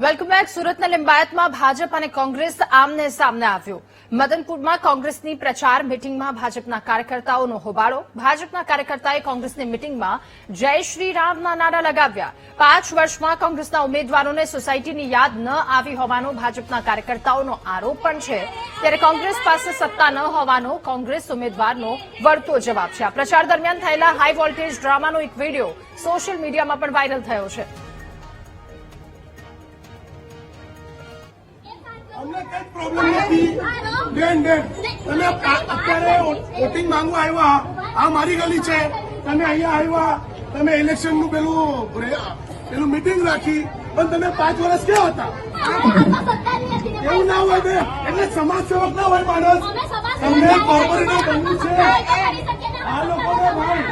Welcome back. સુરતના લિંબાયતમાં ભાજપ અને કોંગ્રેસ આમને સામને આવ્યું. મદનપુરમાં કોંગ્રેસની પ્રચાર મિટિંગમાં ભાજપના કાર્યકર્તાઓનો હોબાળો. ભાજપના કાર્યકર્તાએ કોંગ્રેસની મિટિંગમાં જય શ્રી રામના નારા લગાવ્યા. 5 વર્ષમાં કોંગ્રેસના ઉમેદવારોને સોસાયટીની યાદ ન આવી હોવાનો ભાજપના કાર્યકર્તાઓનો આરોપ પણ છે. ત્યારે કોંગ્રેસ પાસે સત્તા ન હોવાનો કોંગ્રેસ ઉમેદવારનો વળતો જવાબ છે. આ પ્રચાર દરમિયાન થયેલા હાઈ વોલ્ટેજ ડ્રામાનો એક વિડીયો સોશિયલ મીડિયામાં પણ વાયરલ થયો છે. અમને કઈ પ્રોબ્લેમ નથી. બેન તમે અત્યારે વોટિંગ માંગવા આવ્યા, આ મારી ગલી છે, તમે અહીંયા આવ્યા, તમે ઇલેક્શનનું પેલું મીટિંગ રાખી, પણ તમે 5 વર્ષ ક્યાં હતા? એવું ના હોય બે, એટલે સમાજ સેવક ના હોય માણસ. તમને કોર્પોરેટર બનવું છે આ લોકોને ભાઈ